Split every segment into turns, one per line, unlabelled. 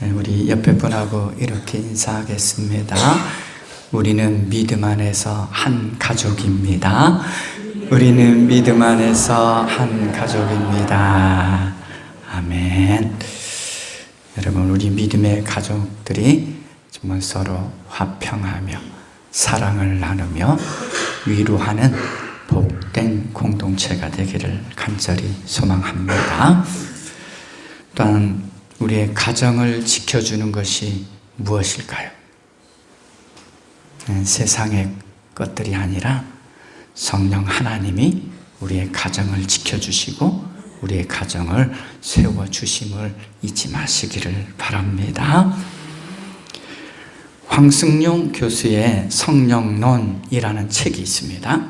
우리 옆에 분하고 이렇게 인사하겠습니다. 우리는 믿음 안에서 한 가족입니다. 우리는 믿음 안에서 한 가족입니다. 아멘. 여러분, 우리 믿음의 가족들이 정말 서로 화평하며 사랑을 나누며 위로하는 복된 공동체가 되기를 간절히 소망합니다. 또한 우리의 가정을 지켜주는 것이 무엇일까요? 세상의 것들이 아니라 성령 하나님이 우리의 가정을 지켜주시고 우리의 가정을 세워주심을 잊지 마시기를 바랍니다. 황승용 교수의 성령론이라는 책이 있습니다.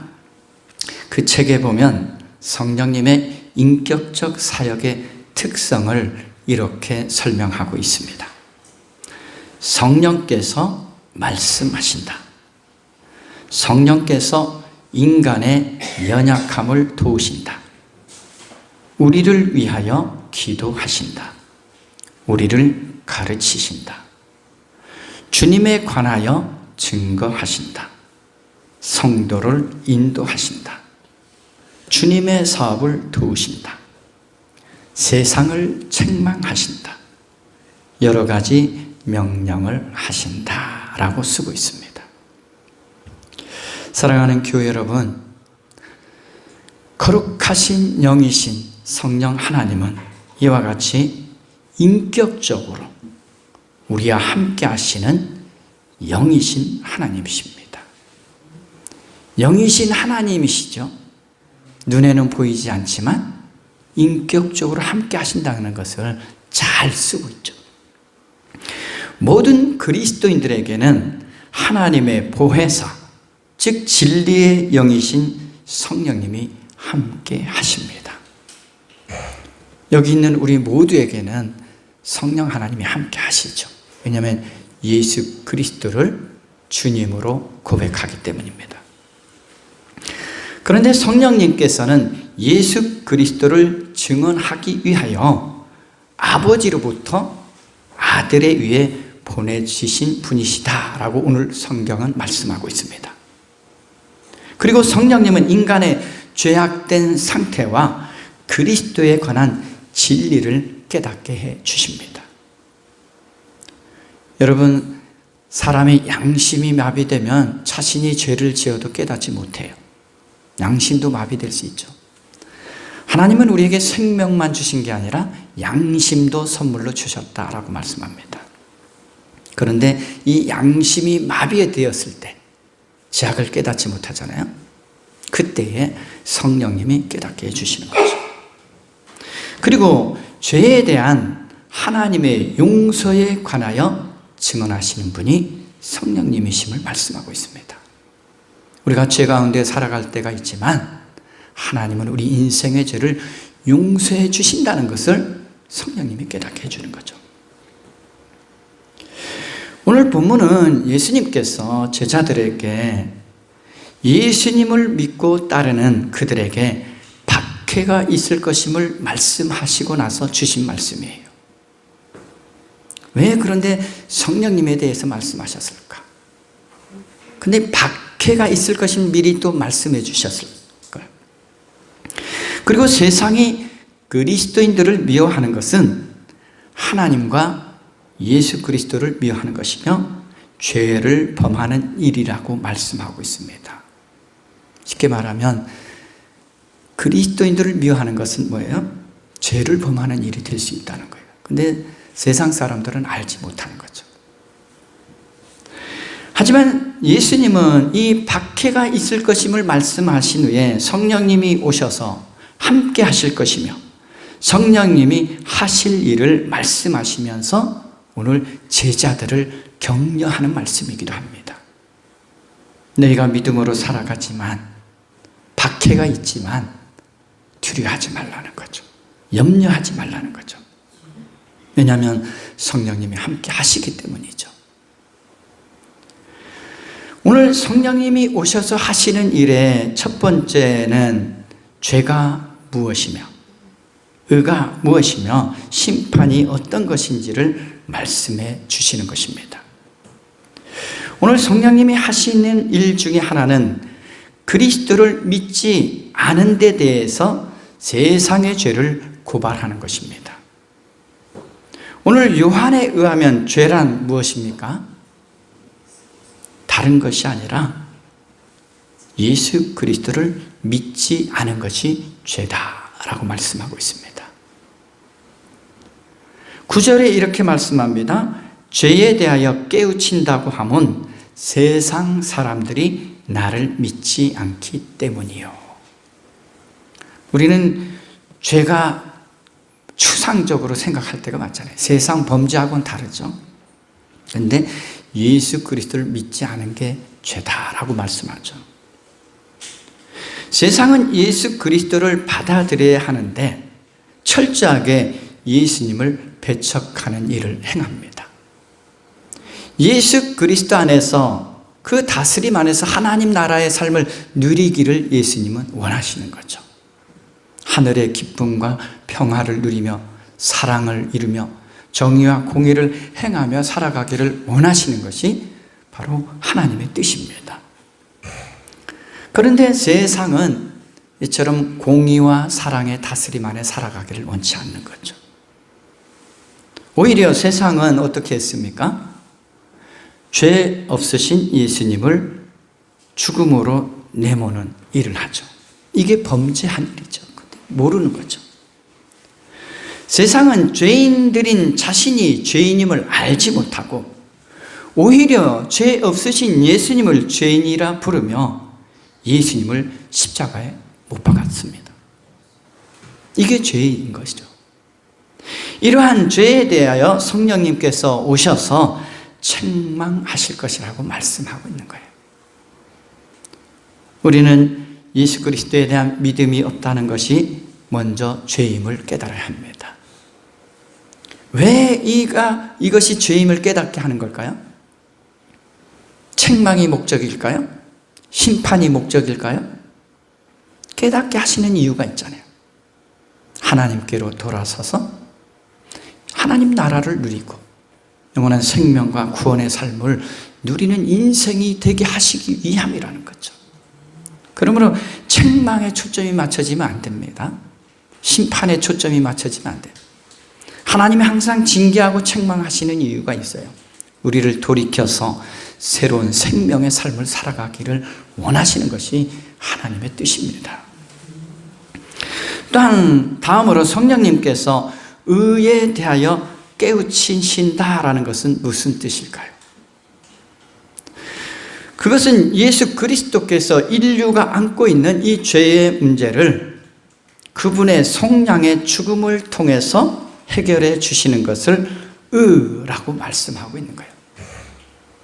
그 책에 보면 성령님의 인격적 사역의 특성을 이렇게 설명하고 있습니다. 성령께서 말씀하신다. 성령께서 인간의 연약함을 도우신다. 우리를 위하여 기도하신다. 우리를 가르치신다. 주님에 관하여 증거하신다. 성도를 인도하신다. 주님의 사업을 도우신다. 세상을 책망하신다. 여러 가지 명령을 하신다 라고 쓰고 있습니다. 사랑하는 교회 여러분, 거룩하신 영이신 성령 하나님은 이와 같이 인격적으로 우리와 함께 하시는 영이신 하나님이십니다. 영이신 하나님이시죠. 눈에는 보이지 않지만 인격적으로 함께 하신다는 것을 잘 쓰고 있죠. 모든 그리스도인들에게는 하나님의 보혜사, 즉 진리의 영이신 성령님이 함께 하십니다. 여기 있는 우리 모두에게는 성령 하나님이 함께 하시죠. 왜냐하면 예수 그리스도를 주님으로 고백하기 때문입니다. 그런데 성령님께서는 예수 그리스도를 증언하기 위하여 아버지로부터 아들에 의해 보내주신 분이시다라고 오늘 성경은 말씀하고 있습니다. 그리고 성령님은 인간의 죄악된 상태와 그리스도에 관한 진리를 깨닫게 해 주십니다. 여러분, 사람의 양심이 마비되면 자신이 죄를 지어도 깨닫지 못해요. 양심도 마비될 수 있죠. 하나님은 우리에게 생명만 주신 게 아니라 양심도 선물로 주셨다라고 말씀합니다. 그런데 이 양심이 마비되었을 때 죄악을 깨닫지 못하잖아요. 그때에 성령님이 깨닫게 해주시는 거죠. 그리고 죄에 대한 하나님의 용서에 관하여 증언하시는 분이 성령님이심을 말씀하고 있습니다. 우리가 죄 가운데 살아갈 때가 있지만 하나님은 우리 인생의 죄를 용서해 주신다는 것을 성령님이 깨닫게 해주는 거죠. 오늘 본문은 예수님께서 제자들에게 예수님을 믿고 따르는 그들에게 박해가 있을 것임을 말씀하시고 나서 주신 말씀이에요. 왜 그런데 성령님에 대해서 말씀하셨을까? 근데 박해가 있을 것임을 미리 또 말씀해 주셨을 거예요. 그리고 세상이 그리스도인들을 미워하는 것은 하나님과 예수 그리스도를 미워하는 것이며 죄를 범하는 일이라고 말씀하고 있습니다. 쉽게 말하면 그리스도인들을 미워하는 것은 뭐예요? 죄를 범하는 일이 될 수 있다는 거예요. 근데 세상 사람들은 알지 못하는 거죠. 하지만 예수님은 이 박해가 있을 것임을 말씀하신 후에 성령님이 오셔서 함께 하실 것이며 성령님이 하실 일을 말씀하시면서 오늘 제자들을 격려하는 말씀이기도 합니다. 너희가 믿음으로 살아가지만 박해가 있지만 두려워하지 말라는 거죠. 염려하지 말라는 거죠. 왜냐하면 성령님이 함께 하시기 때문이죠. 오늘 성령님이 오셔서 하시는 일의 첫 번째는 죄가 무엇이며 의가 무엇이며 심판이 어떤 것인지를 말씀해 주시는 것입니다. 오늘 성령님이 하시는 일 중에 하나는 그리스도를 믿지 않은 데 대해서 세상의 죄를 고발하는 것입니다. 오늘 요한에 의하면 죄란 무엇입니까? 다른 것이 아니라 예수 그리스도를 믿지 않은 것이 죄다라고 말씀하고 있습니다. 9절에 이렇게 말씀합니다. 죄에 대하여 깨우친다고 하면 세상 사람들이 나를 믿지 않기 때문이요. 우리는 죄가 추상적으로 생각할 때가 많잖아요. 세상 범죄하고는 다르죠. 그런데 예수 그리스도를 믿지 않은 게 죄다라고 말씀하죠. 세상은 예수 그리스도를 받아들여야 하는데 철저하게 예수님을 배척하는 일을 행합니다. 예수 그리스도 안에서 그 다스림 안에서 하나님 나라의 삶을 누리기를 예수님은 원하시는 거죠. 하늘의 기쁨과 평화를 누리며 사랑을 이루며 정의와 공의를 행하며 살아가기를 원하시는 것이 바로 하나님의 뜻입니다. 그런데 세상은 이처럼 공의와 사랑의 다스림 안에 살아가기를 원치 않는 거죠. 오히려 세상은 어떻게 했습니까? 죄 없으신 예수님을 죽음으로 내모는 일을 하죠. 이게 범죄한 일이죠. 모르는 거죠. 세상은 죄인들인 자신이 죄인임을 알지 못하고 오히려 죄 없으신 예수님을 죄인이라 부르며 예수님을 십자가에 못 박았습니다. 이게 죄인 것이죠. 이러한 죄에 대하여 성령님께서 오셔서 책망하실 것이라고 말씀하고 있는 거예요. 우리는 예수 그리스도에 대한 믿음이 없다는 것이 먼저 죄임을 깨달아야 합니다. 왜 이것이 죄임을 깨닫게 하는 걸까요? 책망이 목적일까요? 심판이 목적일까요? 깨닫게 하시는 이유가 있잖아요. 하나님께로 돌아서서 하나님 나라를 누리고 영원한 생명과 구원의 삶을 누리는 인생이 되게 하시기 위함이라는 거죠. 그러므로 책망에 초점이 맞춰지면 안 됩니다. 심판에 초점이 맞춰지면 안 돼요. 하나님이 항상 징계하고 책망하시는 이유가 있어요. 우리를 돌이켜서 새로운 생명의 삶을 살아가기를 원하시는 것이 하나님의 뜻입니다. 또한 다음으로 성령님께서 의에 대하여 깨우치신다라는 것은 무슨 뜻일까요? 그것은 예수 그리스도께서 인류가 안고 있는 이 죄의 문제를 그분의 속량의 죽음을 통해서 해결해 주시는 것을 의라고 말씀하고 있는 거예요.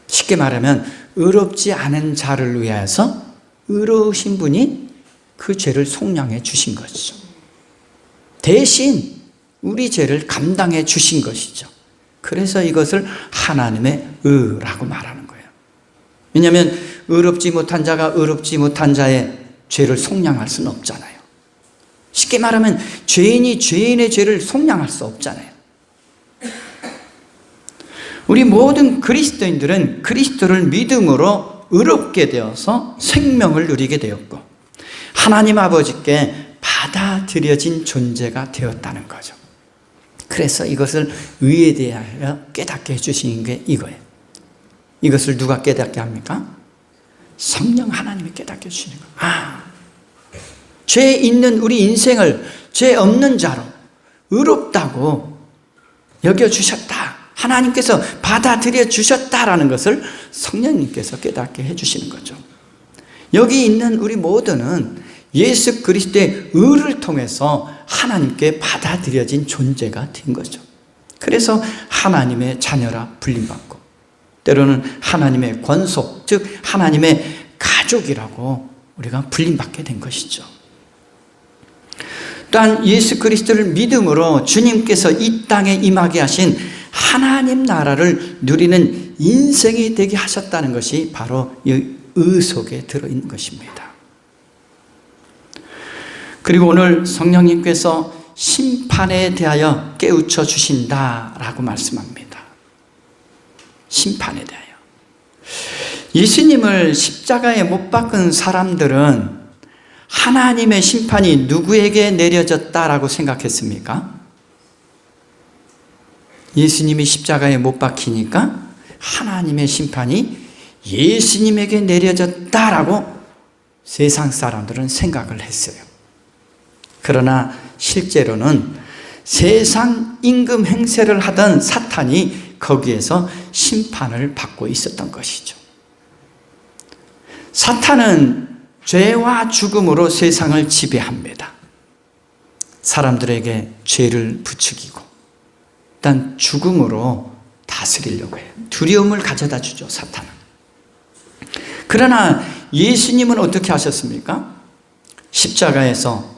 쉽게 말하면 의롭지 않은 자를 위하여서 의로우신 분이 그 죄를 속량해 주신 것이죠. 대신 우리 죄를 감당해 주신 것이죠. 그래서 이것을 하나님의 의라고 말하는 거예요. 왜냐하면 의롭지 못한 자가 의롭지 못한 자의 죄를 속량할 수는 없잖아요. 쉽게 말하면 죄인이 죄인의 죄를 속량할 수 없잖아요. 우리 모든 그리스도인들은 그리스도를 믿음으로 의롭게 되어서 생명을 누리게 되었고 하나님 아버지께 받아들여진 존재가 되었다는 거죠. 그래서 이것을 의에 대하여 깨닫게 해주시는 게 이거예요. 이것을 누가 깨닫게 합니까? 성령 하나님이 깨닫게 해주시는 거예요. 죄 있는 우리 인생을 죄 없는 자로 의롭다고 여겨주셨다. 하나님께서 받아들여 주셨다라는 것을 성령님께서 깨닫게 해주시는 거죠. 여기 있는 우리 모두는 예수 그리스도의 의를 통해서 하나님께 받아들여진 존재가 된 거죠. 그래서 하나님의 자녀라 불림받고 때로는 하나님의 권속, 즉 하나님의 가족이라고 우리가 불림받게 된 것이죠. 또한 예수 그리스도를 믿음으로 주님께서 이 땅에 임하게 하신 하나님 나라를 누리는 인생이 되게 하셨다는 것이 바로 이 의 속에 들어있는 것입니다. 그리고 오늘 성령님께서 심판에 대하여 깨우쳐 주신다라고 말씀합니다. 심판에 대하여. 예수님을 십자가에 못 박은 사람들은 하나님의 심판이 누구에게 내려졌다라고 생각했습니까? 예수님이 십자가에 못 박히니까 하나님의 심판이 예수님에게 내려졌다라고 세상 사람들은 생각을 했어요. 그러나 실제로는 세상 임금 행세를 하던 사탄이 거기에서 심판을 받고 있었던 것이죠. 사탄은 죄와 죽음으로 세상을 지배합니다. 사람들에게 죄를 부추기고 일단 죽음으로 다스리려고 해요. 두려움을 가져다 주죠, 사탄은. 그러나 예수님은 어떻게 하셨습니까? 십자가에서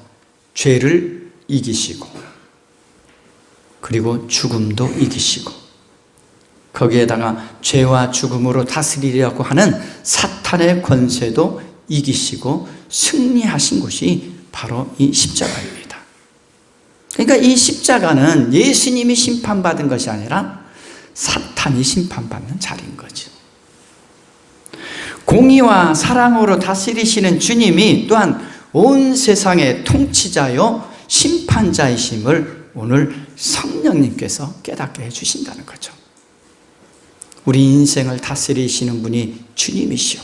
죄를 이기시고 그리고 죽음도 이기시고 거기에다가 죄와 죽음으로 다스리려고 하는 사탄의 권세도 이기시고 승리하신 곳이 바로 이 십자가입니다. 그러니까 이 십자가는 예수님이 심판받은 것이 아니라 사탄이 심판받는 자리인 거죠. 공의와 사랑으로 다스리시는 주님이 또한 온 세상의 통치자요 심판자이심을 오늘 성령님께서 깨닫게 해주신다는 거죠. 우리 인생을 다스리시는 분이 주님이시오.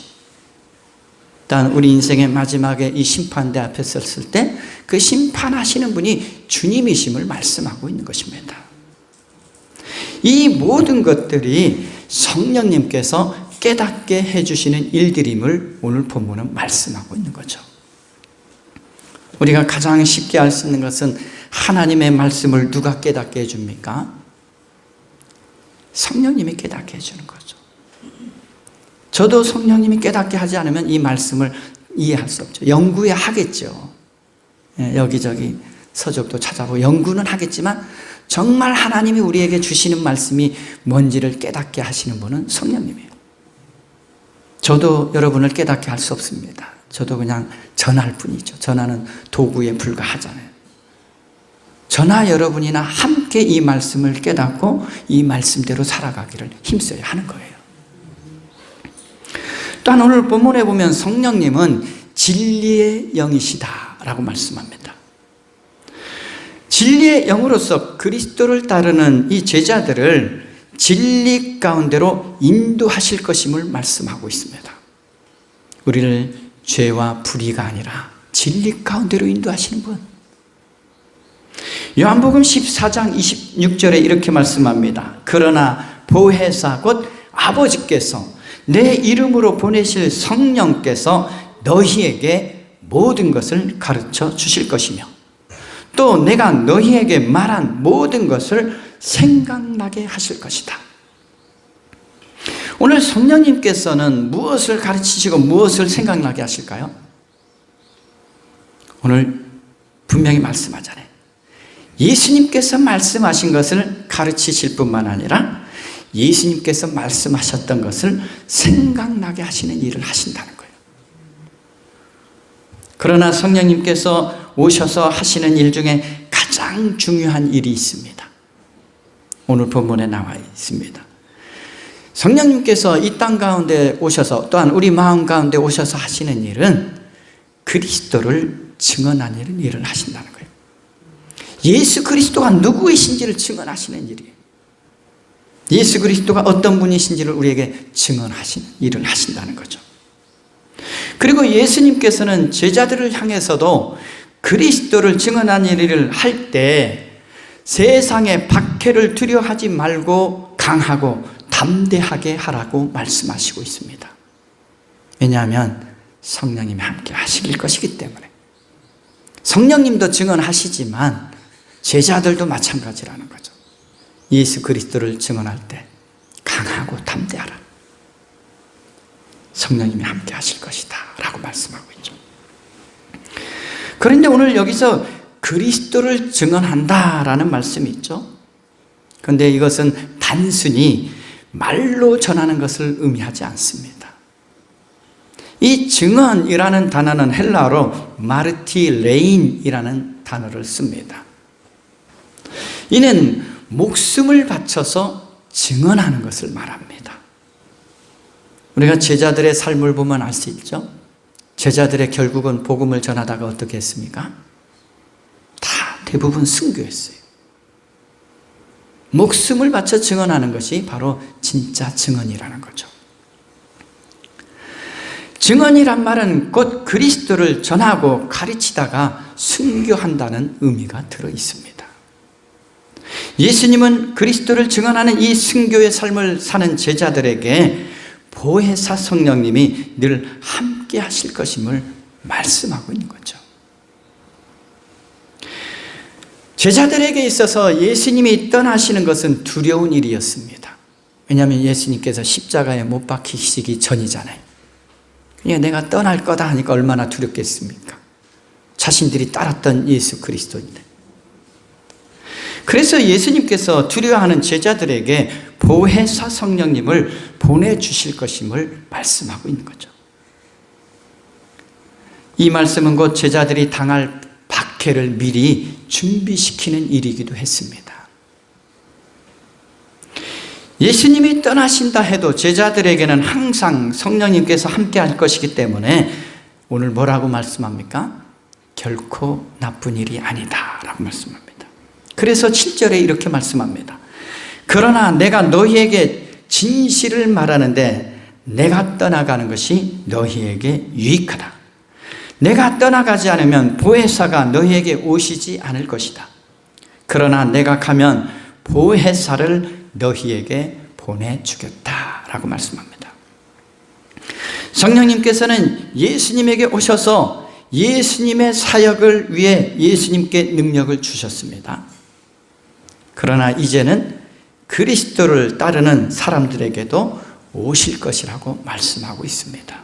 일단 우리 인생의 마지막에 이 심판대 앞에 섰을 때 그 심판하시는 분이 주님이심을 말씀하고 있는 것입니다. 이 모든 것들이 성령님께서 깨닫게 해주시는 일들임을 오늘 본문은 말씀하고 있는 거죠. 우리가 가장 쉽게 알 수 있는 것은 하나님의 말씀을 누가 깨닫게 해줍니까? 성령님이 깨닫게 해주는 거죠. 저도 성령님이 깨닫게 하지 않으면 이 말씀을 이해할 수 없죠. 연구해 하겠죠. 여기저기 서적도 찾아보고 연구는 하겠지만 정말 하나님이 우리에게 주시는 말씀이 뭔지를 깨닫게 하시는 분은 성령님이에요. 저도 여러분을 깨닫게 할 수 없습니다. 저도 그냥 전할 뿐이죠. 전하는 도구에 불과하잖아요. 저나 여러분이나 함께 이 말씀을 깨닫고 이 말씀대로 살아가기를 힘써야 하는 거예요. 또한 오늘 본문에 보면 성령님은 진리의 영이시다라고 말씀합니다. 진리의 영으로서 그리스도를 따르는 이 제자들을 진리 가운데로 인도하실 것임을 말씀하고 있습니다. 우리를 죄와 불의가 아니라 진리 가운데로 인도하시는 분. 요한복음 14장 26절에 이렇게 말씀합니다. 그러나 보혜사 곧 아버지께서 내 이름으로 보내실 성령께서 너희에게 모든 것을 가르쳐 주실 것이며 또 내가 너희에게 말한 모든 것을 생각나게 하실 것이다. 오늘 성령님께서는 무엇을 가르치시고 무엇을 생각나게 하실까요? 오늘 분명히 말씀하잖아요. 예수님께서 말씀하신 것을 가르치실 뿐만 아니라 예수님께서 말씀하셨던 것을 생각나게 하시는 일을 하신다는 거예요. 그러나 성령님께서 오셔서 하시는 일 중에 가장 중요한 일이 있습니다. 오늘 본문에 나와 있습니다. 성령님께서 이 땅 가운데 오셔서 또한 우리 마음 가운데 오셔서 하시는 일은 그리스도를 증언하는 일을 하신다는 거예요. 예수 그리스도가 누구이신지를 증언하시는 일이에요. 예수 그리스도가 어떤 분이신지를 우리에게 증언하시는 일을 하신다는 거죠. 그리고 예수님께서는 제자들을 향해서도 그리스도를 증언하는 일을 할 때 세상의 박해를 두려워하지 말고 강하고 담대하게 하라고 말씀하시고 있습니다. 왜냐하면 성령님이 함께 하실 것이기 때문에. 성령님도 증언하시지만 제자들도 마찬가지라는 거죠. 예수 그리스도를 증언할 때 강하고 담대하라. 성령님이 함께 하실 것이다 라고 말씀하고 있죠. 그런데 오늘 여기서 그리스도를 증언한다라는 말씀이 있죠. 그런데 이것은 단순히 말로 전하는 것을 의미하지 않습니다. 이 증언이라는 단어는 헬라어로 마르티레인이라는 단어를 씁니다. 이는 목숨을 바쳐서 증언하는 것을 말합니다. 우리가 제자들의 삶을 보면 알 수 있죠. 제자들의 결국은 복음을 전하다가 어떻게 했습니까? 다 대부분 순교했어요. 목숨을 바쳐 증언하는 것이 바로 진짜 증언이라는 거죠. 증언이란 말은 곧 그리스도를 전하고 가르치다가 순교한다는 의미가 들어 있습니다. 예수님은 그리스도를 증언하는 이 순교의 삶을 사는 제자들에게 보혜사 성령님이 늘 함께 하실 것임을 말씀하고 있는 거죠. 제자들에게 있어서 예수님이 떠나시는 것은 두려운 일이었습니다. 왜냐하면 예수님께서 십자가에 못 박히시기 전이잖아요. 그러니까 내가 떠날 거다 하니까 얼마나 두렵겠습니까? 자신들이 따랐던 예수 그리스도인데. 그래서 예수님께서 두려워하는 제자들에게 보혜사 성령님을 보내주실 것임을 말씀하고 있는 거죠. 이 말씀은 곧 제자들이 당할 박해를 미리 준비시키는 일이기도 했습니다. 예수님이 떠나신다 해도 제자들에게는 항상 성령님께서 함께 할 것이기 때문에 오늘 뭐라고 말씀합니까? 결코 나쁜 일이 아니다 라고 말씀합니다. 그래서 7절에 이렇게 말씀합니다. 그러나 내가 너희에게 진실을 말하는데 내가 떠나가는 것이 너희에게 유익하다. 내가 떠나가지 않으면 보혜사가 너희에게 오시지 않을 것이다. 그러나 내가 가면 보혜사를 너희에게 보내주겠다라고 말씀합니다. 성령님께서는 예수님에게 오셔서 예수님의 사역을 위해 예수님께 능력을 주셨습니다. 그러나 이제는 그리스도를 따르는 사람들에게도 오실 것이라고 말씀하고 있습니다.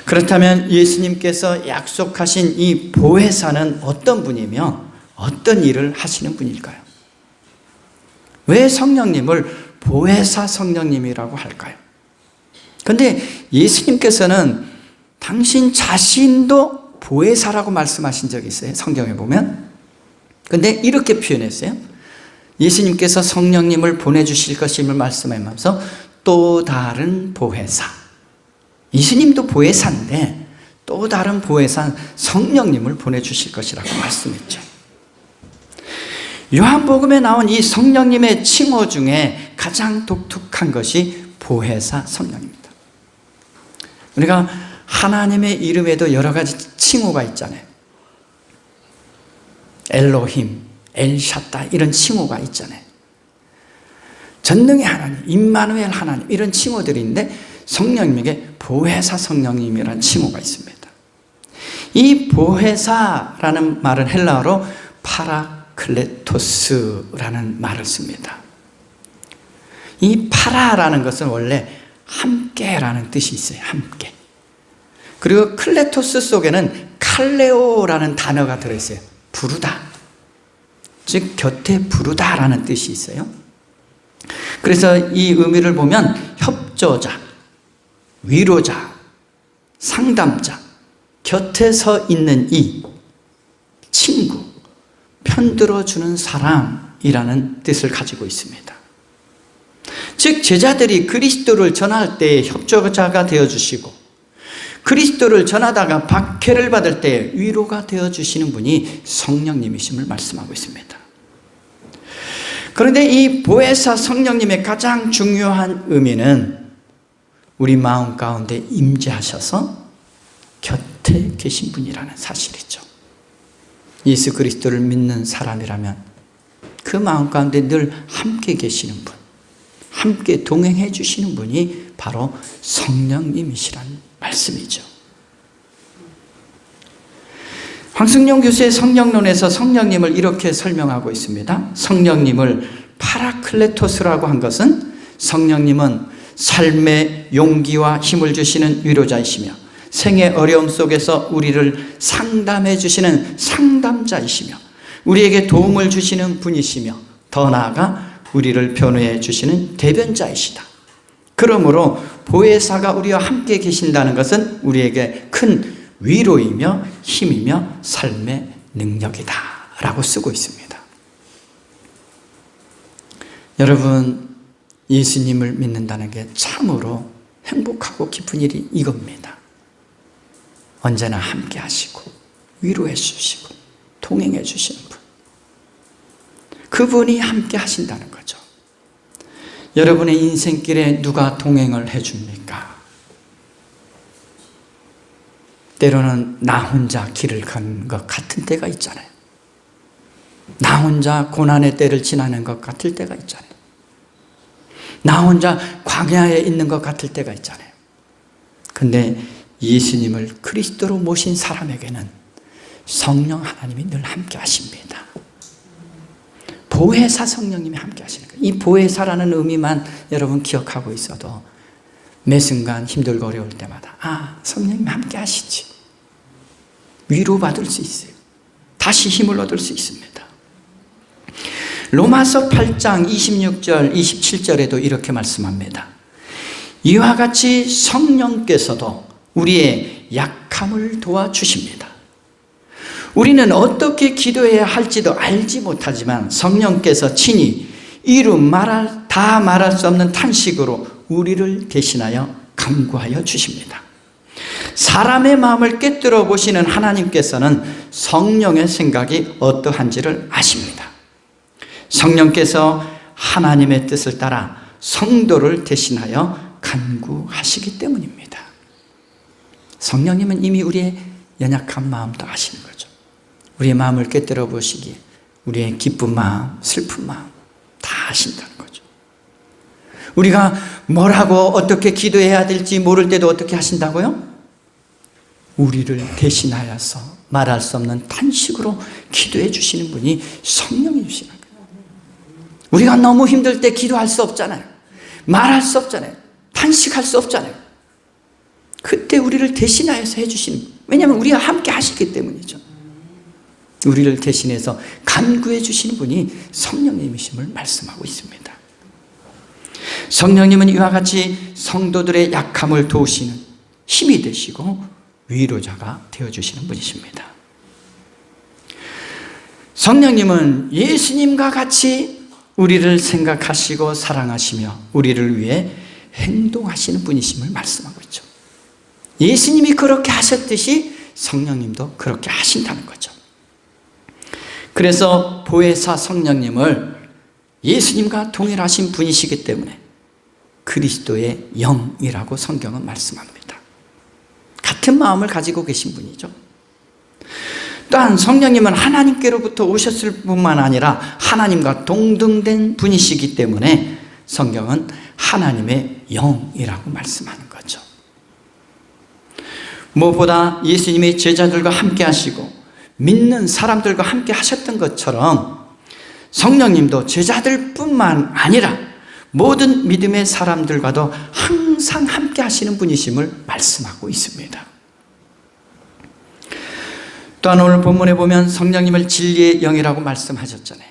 그렇다면 예수님께서 약속하신 이 보혜사는 어떤 분이며 어떤 일을 하시는 분일까요? 왜 성령님을 보혜사 성령님이라고 할까요? 그런데 예수님께서는 당신 자신도 보혜사라고 말씀하신 적이 있어요. 성경에 보면. 그런데 이렇게 표현했어요. 예수님께서 성령님을 보내주실 것임을 말씀하면서 또 다른 보혜사. 예수님도 보혜사인데 또 다른 보혜사 성령님을 보내주실 것이라고 말씀했죠. 요한복음에 나온 이 성령님의 칭호 중에 가장 독특한 것이 보혜사 성령입니다. 우리가 하나님의 이름에도 여러 가지 칭호가 있잖아요. 엘로힘, 엘샤다 이런 칭호가 있잖아요. 전능의 하나님, 임마누엘 하나님 이런 칭호들이 있는데 성령님에게 보혜사 성령님이라는 칭호가 있습니다. 이 보혜사라는 말은 헬라어로 파라클레토스라는 말을 씁니다. 이 파라라는 것은 원래 함께라는 뜻이 있어요. 함께. 그리고 클레토스 속에는 칼레오라는 단어가 들어있어요. 부르다. 즉 곁에 부르다라는 뜻이 있어요. 그래서 이 의미를 보면 협조자, 위로자, 상담자, 곁에 서 있는 이, 친구, 편들어주는 사람이라는 뜻을 가지고 있습니다. 즉 제자들이 그리스도를 전할 때 협조자가 되어주시고 그리스도를 전하다가 박해를 받을 때 위로가 되어주시는 분이 성령님이심을 말씀하고 있습니다. 그런데 이 보혜사 성령님의 가장 중요한 의미는 우리 마음 가운데 임재하셔서 곁에 계신 분이라는 사실이죠. 예수 그리스도를 믿는 사람이라면 그 마음 가운데 늘 함께 계시는 분, 함께 동행해 주시는 분이 바로 성령님이시라는 말씀이죠. 황승용 교수의 성령론에서 성령님을 이렇게 설명하고 있습니다. 성령님을 파라클레토스라고 한 것은 성령님은 삶의 용기와 힘을 주시는 위로자이시며 생의 어려움 속에서 우리를 상담해 주시는 상담자이시며 우리에게 도움을 주시는 분이시며 더 나아가 우리를 변호해 주시는 대변자이시다. 그러므로 보혜사가 우리와 함께 계신다는 것은 우리에게 큰 위로이며 힘이며 삶의 능력이다 라고 쓰고 있습니다. 여러분, 예수님을 믿는다는 게 참으로 행복하고 기쁜 일이 이겁니다. 언제나 함께 하시고 위로해 주시고 동행해 주시는 분, 그분이 함께 하신다는 거죠. 여러분의 인생길에 누가 동행을 해줍니까? 때로는 나 혼자 길을 가는 것 같은 때가 있잖아요. 나 혼자 고난의 때를 지나는 것 같을 때가 있잖아요. 나 혼자 광야에 있는 것 같을 때가 있잖아요. 근데 예수님을 그리스도로 모신 사람에게는 성령 하나님이 늘 함께 하십니다. 보혜사 성령님이 함께 하시는 거예요. 이 보혜사라는 의미만 여러분 기억하고 있어도 매 순간 힘들고 어려울 때마다 성령님이 함께 하시지, 위로받을 수 있어요. 다시 힘을 얻을 수 있습니다. 로마서 8장 26절 27절에도 이렇게 말씀합니다. 이와 같이 성령께서도 우리의 약함을 도와주십니다. 우리는 어떻게 기도해야 할지도 알지 못하지만 성령께서 친히 다 말할 수 없는 탄식으로 우리를 대신하여 간구하여 주십니다. 사람의 마음을 꿰뚫어 보시는 하나님께서는 성령의 생각이 어떠한지를 아십니다. 성령께서 하나님의 뜻을 따라 성도를 대신하여 간구하시기 때문입니다. 성령님은 이미 우리의 연약한 마음도 아시는 거죠. 우리의 마음을 꿰뚫어 보시기에 우리의 기쁜 마음, 슬픈 마음 다 아신다는 거죠. 우리가 뭐라고 어떻게 기도해야 될지 모를 때도 어떻게 하신다고요? 우리를 대신하여서 말할 수 없는 탄식으로 기도해 주시는 분이 성령이시는 거예요. 우리가 너무 힘들 때 기도할 수 없잖아요. 말할 수 없잖아요. 탄식할 수 없잖아요. 그때 우리를 대신하여서 해주시는, 왜냐하면 우리가 함께 하시기 때문이죠. 우리를 대신해서 간구해 주시는 분이 성령님이심을 말씀하고 있습니다. 성령님은 이와 같이 성도들의 약함을 도우시는 힘이 되시고 위로자가 되어주시는 분이십니다. 성령님은 예수님과 같이 우리를 생각하시고 사랑하시며 우리를 위해 행동하시는 분이심을 말씀하고 있죠. 예수님이 그렇게 하셨듯이 성령님도 그렇게 하신다는 거죠. 그래서 보혜사 성령님을 예수님과 동일하신 분이시기 때문에 그리스도의 영이라고 성경은 말씀합니다. 같은 마음을 가지고 계신 분이죠. 또한 성령님은 하나님께로부터 오셨을 뿐만 아니라 하나님과 동등된 분이시기 때문에 성경은 하나님의 영이라고 말씀하는 거죠. 무엇보다 예수님이 제자들과 함께 하시고 믿는 사람들과 함께 하셨던 것처럼 성령님도 제자들뿐만 아니라 모든 믿음의 사람들과도 항상 함께 하시는 분이심을 말씀하고 있습니다. 또한 오늘 본문에 보면 성령님을 진리의 영이라고 말씀하셨잖아요.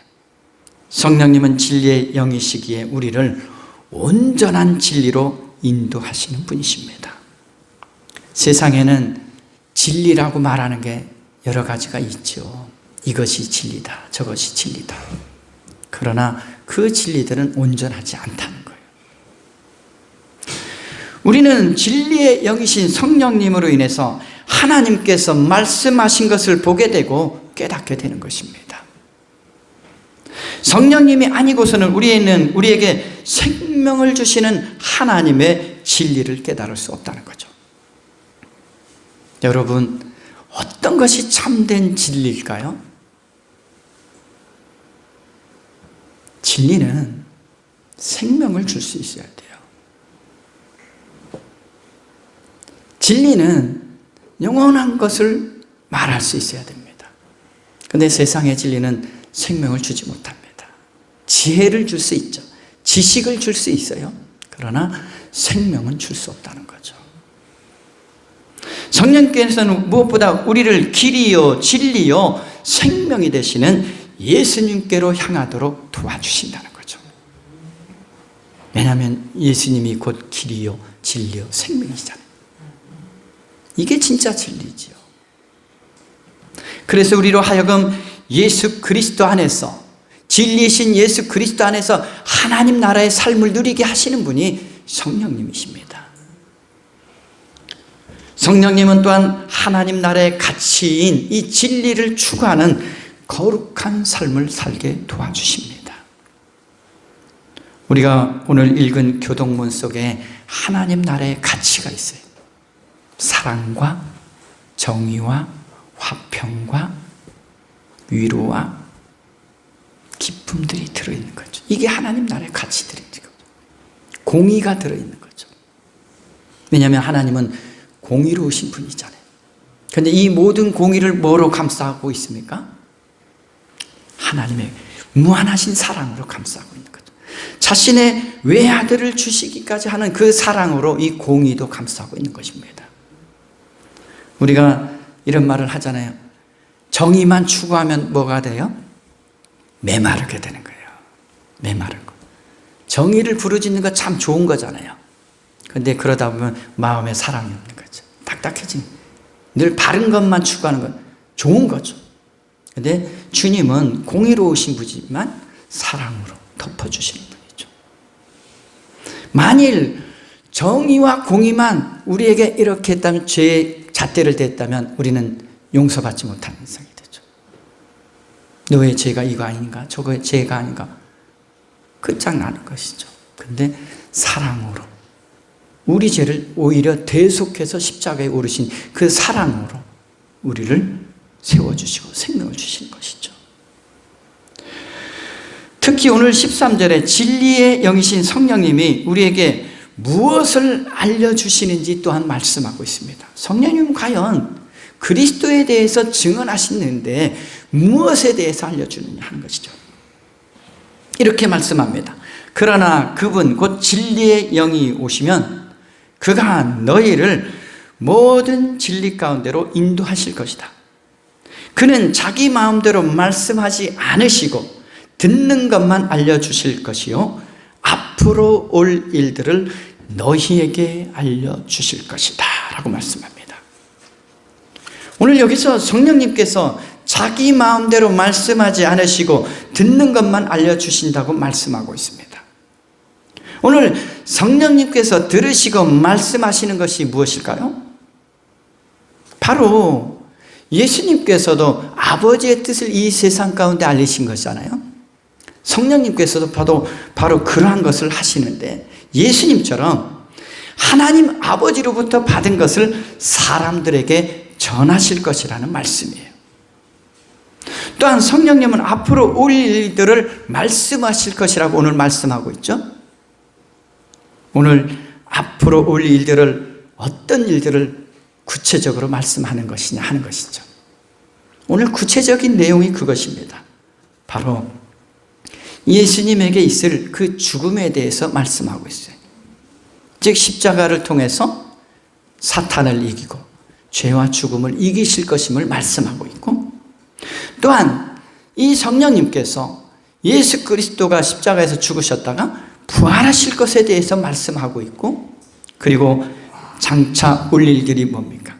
성령님은 진리의 영이시기에 우리를 온전한 진리로 인도하시는 분이십니다. 세상에는 진리라고 말하는 게 여러 가지가 있죠. 이것이 진리다, 저것이 진리다. 그러나 그 진리들은 온전하지 않다는 거예요. 우리는 진리의 영이신 성령님으로 인해서 하나님께서 말씀하신 것을 보게 되고 깨닫게 되는 것입니다. 성령님이 아니고서는 우리에게 생명을 주시는 하나님의 진리를 깨달을 수 없다는 거죠. 여러분, 어떤 것이 참된 진리일까요? 진리는 생명을 줄 수 있어야 돼요. 진리는 영원한 것을 말할 수 있어야 됩니다. 그런데 세상의 진리는 생명을 주지 못합니다. 지혜를 줄 수 있죠. 지식을 줄 수 있어요. 그러나 생명은 줄 수 없다는 거죠. 성령께서는 무엇보다 우리를 길이요 진리요 생명이 되시는 예수님께로 향하도록 도와주신다는 거죠. 왜냐하면 예수님이 곧 길이요 진리요 생명이잖아요. 이게 진짜 진리지요. 그래서 우리로 하여금 예수 그리스도 안에서 진리이신 예수 그리스도 안에서 하나님 나라의 삶을 누리게 하시는 분이 성령님이십니다. 성령님은 또한 하나님 나라의 가치인 이 진리를 추구하는 거룩한 삶을 살게 도와주십니다. 우리가 오늘 읽은 교동문 속에 하나님 나라의 가치가 있어요. 사랑과 정의와 화평과 위로와 기쁨들이 들어있는 거죠. 이게 하나님 나라의 가치들인 거죠. 공의가 들어있는 거죠. 왜냐하면 하나님은 공의로우신 분이잖아요. 그런데 이 모든 공의를 뭐로 감싸고 있습니까? 하나님의 무한하신 사랑으로 감싸고 있는 거죠. 자신의 외아들을 주시기까지 하는 그 사랑으로 이 공의도 감싸고 있는 것입니다. 우리가 이런 말을 하잖아요. 정의만 추구하면 뭐가 돼요? 메마르게 되는 거예요. 메마른 거. 정의를 부르짖는 거 참 좋은 거잖아요. 그런데 그러다 보면 마음에 사랑이 없는 거죠. 딱딱해진. 늘 바른 것만 추구하는 건 좋은 거죠. 그런데 주님은 공의로우신 분이지만 사랑으로 덮어주시는 분이죠. 만일 정의와 공의만 우리에게 이렇게 했다면, 죄의 잣대를 댔다면 우리는 용서받지 못하는 인생이 되죠. 너의 죄가 이거 아닌가? 저거의 죄가 아닌가? 끝장나는 것이죠. 그런데 사랑으로 우리 죄를 오히려 대속해서 십자가에 오르신 그 사랑으로 우리를 세워주시고 생명을 주시는 것이죠. 특히 오늘 13절에 진리의 영이신 성령님이 우리에게 무엇을 알려주시는지 또한 말씀하고 있습니다. 성령님은 과연 그리스도에 대해서 증언하시는데 무엇에 대해서 알려주느냐 하는 것이죠. 이렇게 말씀합니다. 그러나 그분 곧 진리의 영이 오시면 그가 너희를 모든 진리 가운데로 인도하실 것이다. 그는 자기 마음대로 말씀하지 않으시고 듣는 것만 알려주실 것이요 앞으로 올 일들을 너희에게 알려주실 것이다 라고 말씀합니다. 오늘 여기서 성령님께서 자기 마음대로 말씀하지 않으시고 듣는 것만 알려주신다고 말씀하고 있습니다. 오늘 성령님께서 들으시고 말씀하시는 것이 무엇일까요? 바로 예수님께서도 아버지의 뜻을 이 세상 가운데 알리신 것이잖아요. 성령님께서도 바로 그러한 것을 하시는데 예수님처럼 하나님 아버지로부터 받은 것을 사람들에게 전하실 것이라는 말씀이에요. 또한 성령님은 앞으로 올 일들을 말씀하실 것이라고 오늘 말씀하고 있죠. 오늘 앞으로 올 일들을 어떤 일들을 구체적으로 말씀하는 것이냐 하는 것이죠. 오늘 구체적인 내용이 그것입니다. 바로 예수님에게 있을 그 죽음에 대해서 말씀하고 있어요. 즉 십자가를 통해서 사탄을 이기고 죄와 죽음을 이기실 것임을 말씀하고 있고, 또한 이 성령님께서 예수 그리스도가 십자가에서 죽으셨다가 부활하실 것에 대해서 말씀하고 있고, 그리고 장차 올 일들이 뭡니까?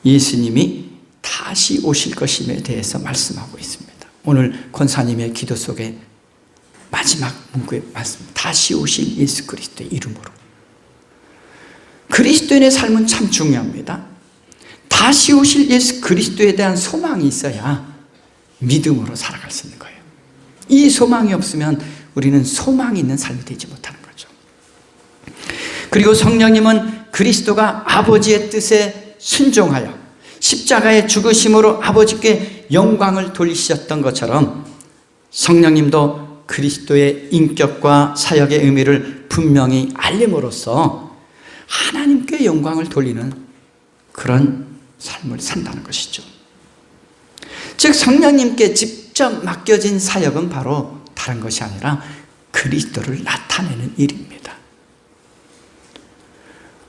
예수님이 다시 오실 것임에 대해서 말씀하고 있습니다. 오늘 권사님의 기도 속에 마지막 문구에 말씀, 다시 오실 예수 그리스도의 이름으로. 그리스도인의 삶은 참 중요합니다. 다시 오실 예수 그리스도에 대한 소망이 있어야 믿음으로 살아갈 수 있는 거예요. 이 소망이 없으면 우리는 소망이 있는 삶이 되지 못하는 거죠. 그리고 성령님은 그리스도가 아버지의 뜻에 순종하여 십자가의 죽으심으로 아버지께 영광을 돌리셨던 것처럼 성령님도 그리스도의 인격과 사역의 의미를 분명히 알림으로써 하나님께 영광을 돌리는 그런 삶을 산다는 것이죠. 즉 성령님께 직접 맡겨진 사역은 바로 다른 것이 아니라 그리스도를 나타내는 일입니다.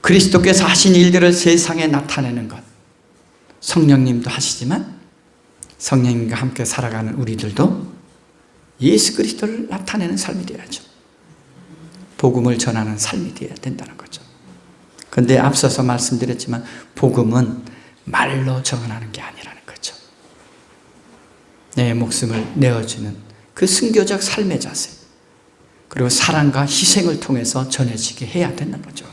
그리스도께서 하신 일들을 세상에 나타내는 것, 성령님도 하시지만 성령님과 함께 살아가는 우리들도 예수 그리스도를 나타내는 삶이 되어야죠. 복음을 전하는 삶이 되어야 된다는 거죠. 그런데 앞서서 말씀드렸지만 복음은 말로 전하는 게 아니라는 거죠. 내 목숨을 내어주는 그 순교적 삶의 자세, 그리고 사랑과 희생을 통해서 전해지게 해야 되는 거죠.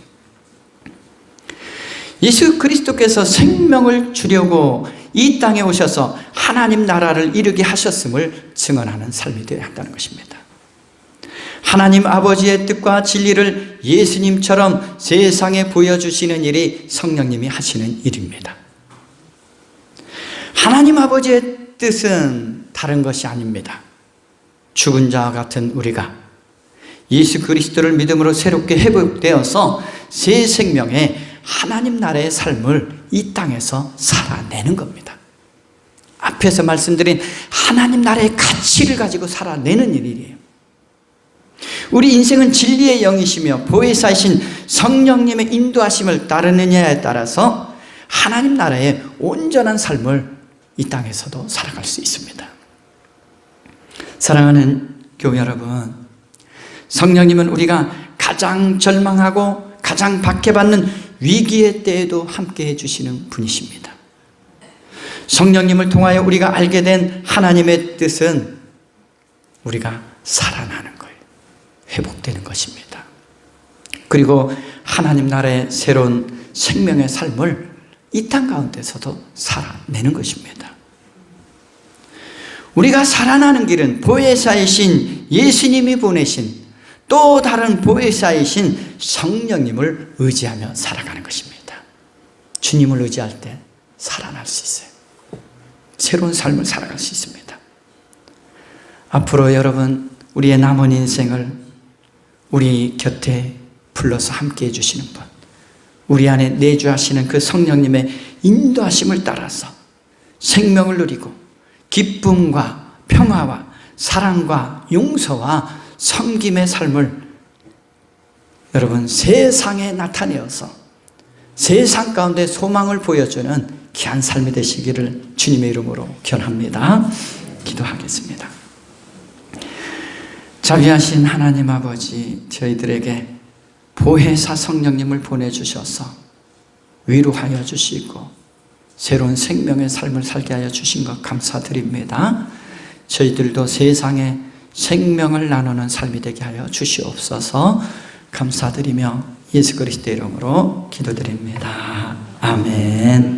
예수 그리스도께서 생명을 주려고 이 땅에 오셔서 하나님 나라를 이루게 하셨음을 증언하는 삶이 되어야 한다는 것입니다. 하나님 아버지의 뜻과 진리를 예수님처럼 세상에 보여주시는 일이 성령님이 하시는 일입니다. 하나님 아버지의 뜻은 다른 것이 아닙니다. 죽은 자와 같은 우리가 예수 그리스도를 믿음으로 새롭게 회복되어서 새 생명의 하나님 나라의 삶을 이 땅에서 살아내는 겁니다. 앞에서 말씀드린 하나님 나라의 가치를 가지고 살아내는 일이에요. 우리 인생은 진리의 영이시며 보혜사이신 성령님의 인도하심을 따르느냐에 따라서 하나님 나라의 온전한 삶을 이 땅에서도 살아갈 수 있습니다. 사랑하는 교회 여러분, 성령님은 우리가 가장 절망하고 가장 박해받는 위기의 때에도 함께해 주시는 분이십니다. 성령님을 통하여 우리가 알게 된 하나님의 뜻은 우리가 살아나는 거예요. 회복되는 것입니다. 그리고 하나님 나라의 새로운 생명의 삶을 이 땅 가운데서도 살아내는 것입니다. 우리가 살아나는 길은 보혜사이신 예수님이 보내신 또 다른 보혜사이신 성령님을 의지하며 살아가는 것입니다. 주님을 의지할 때 살아날 수 있어요. 새로운 삶을 살아갈 수 있습니다. 앞으로 여러분, 우리의 남은 인생을 우리 곁에 불러서 함께 해주시는 분, 우리 안에 내주하시는 그 성령님의 인도하심을 따라서 생명을 누리고 기쁨과 평화와 사랑과 용서와 섬김의 삶을 여러분 세상에 나타내어서 세상 가운데 소망을 보여주는 귀한 삶이 되시기를 주님의 이름으로 결합니다. 기도하겠습니다. 자비하신 하나님 아버지, 저희들에게 보혜사 성령님을 보내주셔서 위로하여 주시고 새로운 생명의 삶을 살게 하여 주신 것 감사드립니다. 저희들도 세상에 생명을 나누는 삶이 되게 하여 주시옵소서. 감사드리며 예수 그리스도의 이름으로 기도드립니다. 아멘.